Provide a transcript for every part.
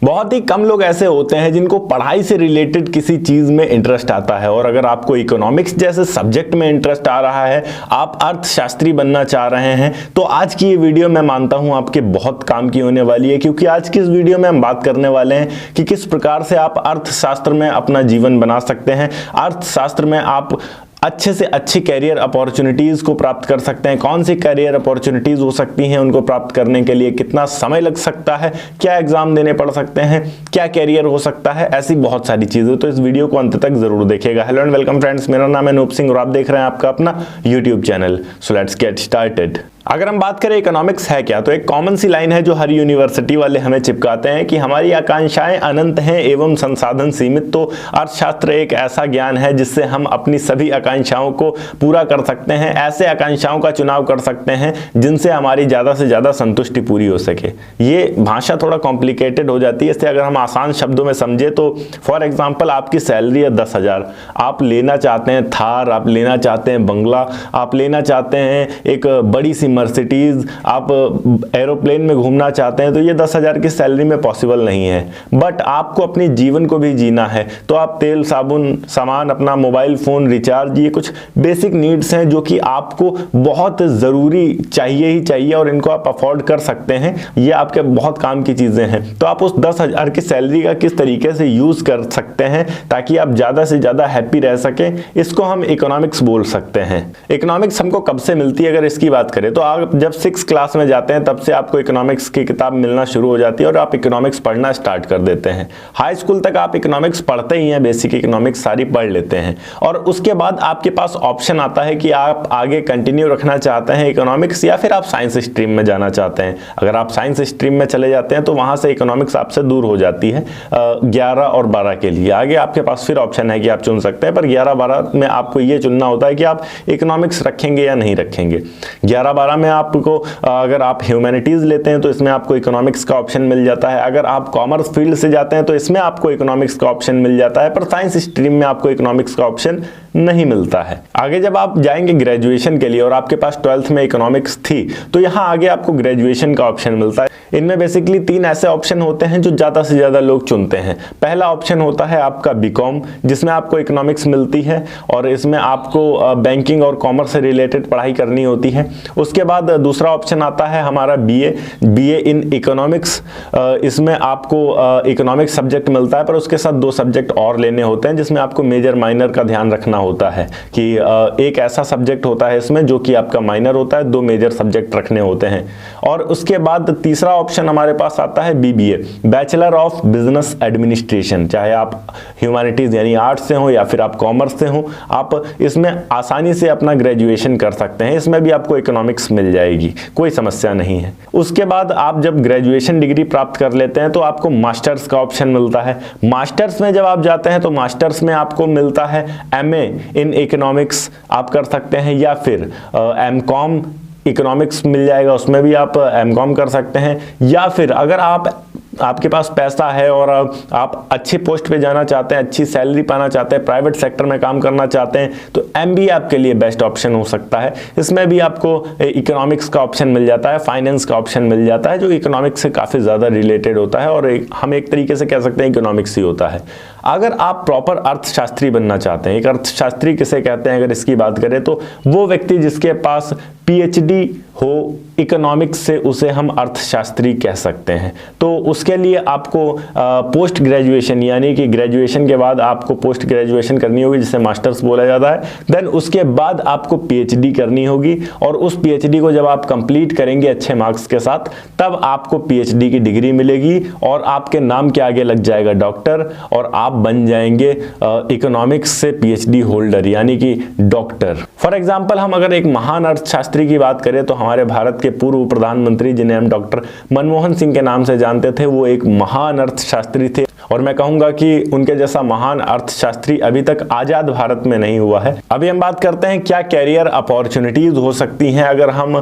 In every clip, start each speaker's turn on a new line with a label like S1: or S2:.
S1: बहुत ही कम लोग ऐसे होते हैं जिनको पढ़ाई से रिलेटेड किसी चीज में इंटरेस्ट आता है, और अगर आपको इकोनॉमिक्स जैसे सब्जेक्ट में इंटरेस्ट आ रहा है, आप अर्थशास्त्री बनना चाह रहे हैं, तो आज की ये वीडियो मैं मानता हूं आपके बहुत काम की होने वाली है। क्योंकि आज की इस वीडियो में हम बात करने वाले हैं कि किस प्रकार से आप अर्थशास्त्र में अपना जीवन बना सकते हैं, अर्थशास्त्र में आप अच्छे से अच्छी कैरियर अपॉर्चुनिटीज को प्राप्त कर सकते हैं। कौन सी कैरियर अपॉर्चुनिटीज हो सकती हैं, उनको प्राप्त करने के लिए कितना समय लग सकता है, क्या एग्जाम देने पड़ सकते हैं, क्या कैरियर हो सकता है, ऐसी बहुत सारी चीजें। तो इस वीडियो को अंत तक जरूर देखिएगा। हेलो एंड वेलकम फ्रेंड्स, मेरा नाम है अनूप सिंह और आप देख रहे हैं आपका अपना YouTube channel. So let's get started. अगर हम बात करें इकोनॉमिक्स है क्या, तो एक कॉमन सी लाइन है जो हर यूनिवर्सिटी वाले हमें चिपकाते हैं कि हमारी आकांक्षाएं अनंत हैं एवं संसाधन सीमित। तो अर्थशास्त्र एक ऐसा ज्ञान है जिससे हम अपनी सभी आकांक्षाओं को पूरा कर सकते हैं, ऐसे आकांक्षाओं का चुनाव कर सकते हैं जिनसे हमारी ज्यादा से ज्यादा संतुष्टि पूरी हो सके। ये भाषा थोड़ा कॉम्प्लिकेटेड हो जाती है, इससे अगर हम आसान शब्दों में समझे तो फॉर एग्जाम्पल आपकी सैलरी है 10,000, आप लेना चाहते हैं थार, आप लेना चाहते हैं बंगला, आप लेना चाहते हैं एक बड़ी सी मर्सिडीज, आप एरोप्लेन में घूमना चाहते हैं, तो ये 10,000 की सैलरी में पॉसिबल नहीं है। बट आपको अपने जीवन को भी जीना है, तो आप तेल साबुन सामान, अपना मोबाइल फोन रिचार्ज, ये कुछ बेसिक नीड्स हैं जो कि आपको बहुत ज़रूरी चाहिए ही चाहिए और इनको आप अफोर्ड कर सकते हैं। ये आपके बहुत काम की चीज़ें हैं। तो आप उस 10,000 की सैलरी का किस तरीके से यूज़ कर सकते हैं ताकि आप ज़्यादा से ज़्यादा हैप्पी रह सकें, इसको हम इकोनॉमिक्स बोल सकते हैं। इकोनॉमिक्स हमको कब से मिलती है अगर इसकी बात करें तो आप जब 6 क्लास में जाते हैं तब से आपको इकोनॉमिक्स की किताब मिलना शुरू हो जाती है और आप इकोनॉमिक्स पढ़ना स्टार्ट कर देते हैं। हाई स्कूल तक आप इकोनॉमिक्स पढ़ते ही हैं, बेसिक इकोनॉमिक्स सारी पढ़ लेते हैं, और उसके बाद आपके पास ऑप्शन आता है कि आप आगे कंटिन्यू रखना चाहते हैं इकोनॉमिक्स या फिर आप साइंस स्ट्रीम में जाना चाहते हैं। अगर आप साइंस स्ट्रीम में चले जाते हैं तो वहां से इकोनॉमिक्स आपसे दूर हो जाती है 11 और 12 के लिए। आगे आपके पास फिर ऑप्शन है कि आप चुन सकते हैं, पर 11-12 में आपको ये चुनना होता है कि आप इकोनॉमिक्स रखेंगे या नहीं रखेंगे। 11-12 में आपको अगर आप ह्यूमैनिटीज लेते हैं तो इसमें आपको इकोनॉमिक्स का ऑप्शन मिल जाता है, अगर आप कॉमर्स फील्ड से जाते हैं तो इसमें आपको इकोनॉमिक्स का ऑप्शन मिल जाता है, पर साइंस स्ट्रीम में आपको इकोनॉमिक्स का ऑप्शन नहीं मिलता है। आगे जब आप जाएंगे ग्रेजुएशन के लिए और आपके पास 12th में इकोनॉमिक्स थी तो यहाँ आगे आपको ग्रेजुएशन का ऑप्शन मिलता है। इनमें बेसिकली 3 ऐसे ऑप्शन होते हैं जो ज्यादा से ज्यादा लोग चुनते हैं। पहला ऑप्शन होता है आपका बीकॉम, जिसमें आपको इकोनॉमिक्स मिलती है और इसमें आपको बैंकिंग और कॉमर्स से रिलेटेड पढ़ाई करनी होती है। उसके बाद दूसरा ऑप्शन आता है हमारा बीए इन इकोनॉमिक्स। इसमें आपको इकोनॉमिक्स सब्जेक्ट मिलता है, पर उसके साथ 2 सब्जेक्ट और लेने होते हैं जिसमें आपको मेजर माइनर का ध्यान रखना होता है कि एक ऐसा सब्जेक्ट होता है इसमें जो कि आपका माइनर होता है, 2 मेजर सब्जेक्ट रखने होते हैं। और उसके बाद तीसरा ऑप्शन हमारे पास आता है BBA, bachelor of business administration. चाहे आप ह्यूमैनिटीज यानी आर्ट्स से हो या फिर आप कॉमर्स से हो, आप इसमें आसानी से अपना ग्रेजुएशन कर सकते हैं। इसमें भी आपको इकोनॉमिक्स मिल जाएगी, कोई समस्या नहीं है। उसके बाद आप जब ग्रेजुएशन डिग्री प्राप्त कर लेते हैं तो आपको मास्टर्स का ऑप्शन मिलता है। मास्टर्स में जब आप जाते हैं तो मास्टर्स में आपको मिलता है एमए इन इकोनॉमिक्स आप कर सकते हैं, या फिर एमकॉम इकोनॉमिक्स मिल जाएगा, उसमें भी आप एमकॉम कर सकते हैं। या फिर अगर आपके पास पैसा है और आप अच्छी पोस्ट पे जाना चाहते हैं, अच्छी सैलरी पाना चाहते हैं, प्राइवेट सेक्टर में काम करना चाहते हैं, तो एमबीए आपके लिए बेस्ट ऑप्शन हो सकता है। इसमें भी आपको इकोनॉमिक्स का ऑप्शन मिल जाता है, फाइनेंस का ऑप्शन मिल जाता है, जो इकोनॉमिक्स से काफ़ी ज़्यादा रिलेटेड होता है और हम एक तरीके से कह सकते हैं इकोनॉमिक्स ही होता है। अगर आप प्रॉपर अर्थशास्त्री बनना चाहते हैं, एक अर्थशास्त्री किसे कहते हैं अगर इसकी बात करें तो वो व्यक्ति जिसके पास पीएचडी हो इकोनॉमिक्स से, उसे हम अर्थशास्त्री कह सकते हैं। तो उसके लिए आपको पोस्ट ग्रेजुएशन यानी कि ग्रेजुएशन के बाद आपको पोस्ट ग्रेजुएशन करनी होगी, जिसे मास्टर्स बोला जाता है। देन उसके बाद आपको पीएचडी करनी होगी और उस पीएचडी को जब आप कंप्लीट करेंगे अच्छे मार्क्स के साथ, तब आपको पीएचडी की डिग्री मिलेगी और आपके नाम के आगे लग जाएगा डॉक्टर और आप बन जाएंगे इकोनॉमिक्स से पीएचडी होल्डर यानी कि डॉक्टर। फॉर एग्जाम्पल हम अगर एक महान अर्थशास्त्री की बात करें तो हमारे भारत के पूर्व प्रधानमंत्री जिन्हें हम डॉक्टर मनमोहन सिंह के नाम से जानते थे, वो एक महान अर्थशास्त्री थे। और मैं कहूंगा कि उनके जैसा महान अर्थशास्त्री अभी तक आजाद भारत में नहीं हुआ है। अभी हम बात करते हैं क्या कैरियर अपॉर्चुनिटीज हो सकती हैं अगर हम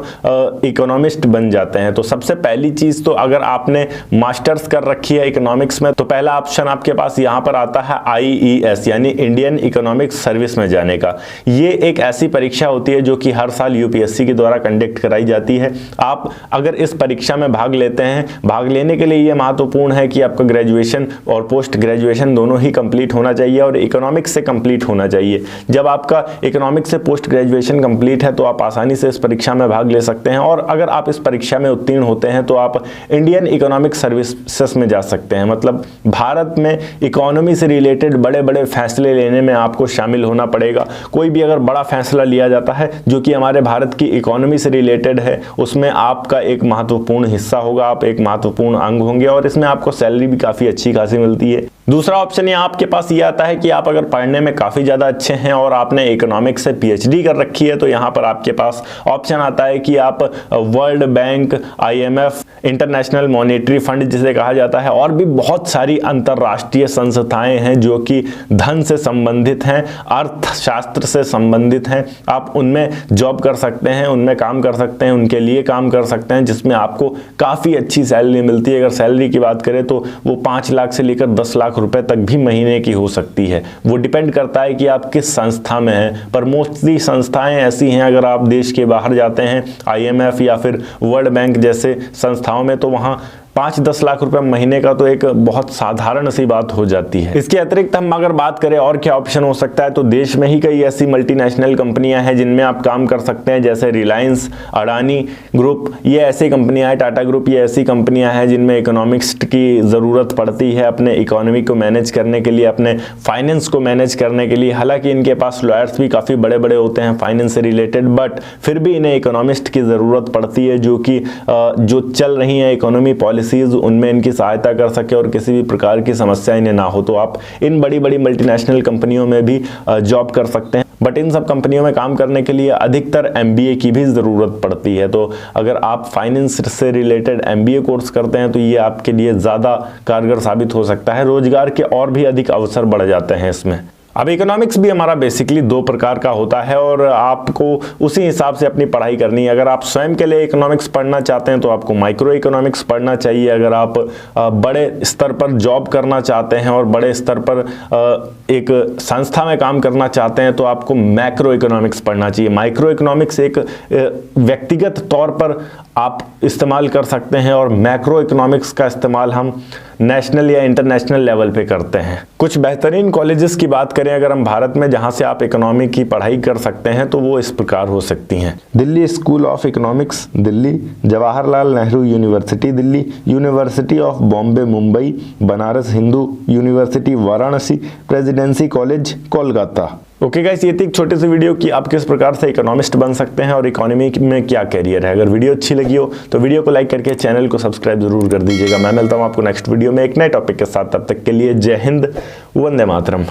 S1: इकोनॉमिस्ट बन जाते हैं। तो सबसे पहली चीज तो अगर आपने मास्टर्स कर रखी है इकोनॉमिक्स में तो पहला ऑप्शन आपके पास यहाँ पर आता है IES यानी इंडियन इकोनॉमिक सर्विस में जाने का। ये एक ऐसी परीक्षा होती है जो कि हर साल UPSC के द्वारा कंडक्ट कराई जाती है। आप अगर इस परीक्षा में भाग लेते हैं, भाग लेने के लिए ये महत्वपूर्ण है कि आपका ग्रेजुएशन और पोस्ट ग्रेजुएशन दोनों ही कंप्लीट होना चाहिए और इकोनॉमिक्स से कंप्लीट होना चाहिए। जब आपका इकोनॉमिक्स से पोस्ट ग्रेजुएशन कंप्लीट है तो आप आसानी से इस परीक्षा में भाग ले सकते हैं और अगर आप इस परीक्षा में उत्तीर्ण होते हैं तो आप इंडियन इकोनॉमिक सर्विसेज में जा सकते हैं। मतलब भारत में इकोनॉमी से रिलेटेड बड़े बड़े फैसले लेने में आपको शामिल होना पड़ेगा। कोई भी अगर बड़ा फैसला लिया जाता है जो कि हमारे भारत की इकोनॉमी से रिलेटेड है उसमें आपका एक महत्वपूर्ण हिस्सा होगा, आप एक महत्वपूर्ण अंग होंगे और इसमें आपको सैलरी भी काफी अच्छी खासी मिलती है। दूसरा ऑप्शन यहाँ आपके पास ये आता है कि आप अगर पढ़ने में काफी ज्यादा अच्छे हैं और आपने इकोनॉमिक्स से PhD कर रखी है तो यहाँ पर आपके पास ऑप्शन आता है कि आप world bank, IMF, international monetary fund जिसे कहा जाता है और भी बहुत सारी अंतरराष्ट्रीय संस्थाएं हैं जो कि धन से संबंधित हैं, अर्थशास्त्र से संबंधित हैं। आप उनमें जॉब कर सकते हैं, उनमें काम कर सकते हैं, उनके लिए काम कर सकते हैं जिसमें आपको काफी अच्छी सैलरी मिलती है। अगर सैलरी की बात करें तो वो 5 लाख से लेकर 10 लाख रुपए तक भी महीने की हो सकती है। वो डिपेंड करता है कि आप किस संस्था में हैं, पर मोस्टली संस्थाएं ऐसी हैं अगर आप देश के बाहर जाते हैं IMF या फिर वर्ल्ड बैंक जैसे संस्थाओं में तो वहां 5-10 लाख रुपए महीने का तो एक बहुत साधारण सी बात हो जाती है। इसके अतिरिक्त हम अगर बात करें और क्या ऑप्शन हो सकता है तो देश में ही कई ऐसी मल्टीनेशनल कंपनियां हैं जिनमें आप काम कर सकते हैं जैसे रिलायंस, अडानी ग्रुप, ये ऐसी कंपनियां हैं, टाटा ग्रुप, ये ऐसी कंपनियां हैं जिनमें इकोनॉमिक्स की ज़रूरत पड़ती है अपने इकोनॉमी को मैनेज करने के लिए, अपने फाइनेंस को मैनेज करने के लिए। हालांकि इनके पास लॉयर्स भी काफ़ी बड़े बड़े होते हैं फाइनेंस से रिलेटेड, बट फिर भी इन्हें इकोनॉमिस्ट की ज़रूरत पड़ती है जो कि जो चल रही है इकोनॉमी पॉलिसीज उनमें इनकी सहायता कर सके और किसी भी प्रकार की समस्या इन्हें ना हो। तो आप इन बड़ी बड़ी मल्टीनेशनल कंपनियों में भी जॉब कर सकते हैं, बट इन सब कंपनियों में काम करने के लिए अधिकतर MBA की भी ज़रूरत पड़ती है। तो अगर आप फाइनेंस से रिलेटेड MBA कोर्स करते हैं तो ये आपके लिए ज़्यादा कारगर साबित हो सकता है, रोजगार के और भी अधिक अवसर बढ़ जाते हैं इसमें। अब इकोनॉमिक्स भी हमारा बेसिकली 2 प्रकार का होता है और आपको उसी हिसाब से अपनी पढ़ाई करनी है। अगर आप स्वयं के लिए इकोनॉमिक्स पढ़ना चाहते हैं तो आपको माइक्रो इकोनॉमिक्स पढ़ना चाहिए। अगर आप बड़े स्तर पर जॉब करना चाहते हैं और बड़े स्तर पर एक संस्था में काम करना चाहते हैं तो आपको मैक्रो इकोनॉमिक्स पढ़ना चाहिए। माइक्रो इकोनॉमिक्स एक व्यक्तिगत तौर पर आप इस्तेमाल कर सकते हैं और मैक्रो इकोनॉमिक्स का इस्तेमाल हम नेशनल या इंटरनेशनल लेवल पे करते हैं। कुछ बेहतरीन कॉलेजेस की बात करें अगर हम भारत में जहां से आप इकोनॉमी की पढ़ाई कर सकते हैं तो वो इस प्रकार हो सकती हैं: Delhi school of economics Delhi, Jawaharlal Nehru university Delhi, university of Bombay Mumbai, Banaras Hindu university Varanasi, presidency college Kolkata. Okay guys, ये थी एक छोटी सी वीडियो कि आप किस प्रकार से इकोनॉमिस्ट बन सकते हैं और इकोनॉमी में क्या कैरियर है। अगर वीडियो अच्छी लगी हो तो वीडियो को लाइक करके चैनल को सब्सक्राइब जरूर कर दीजिएगा। मैं मिलता हूं आपको नेक्स्ट वीडियो में एक नए टॉपिक के साथ। तब तक के लिए जय हिंद, वंदे मातरम।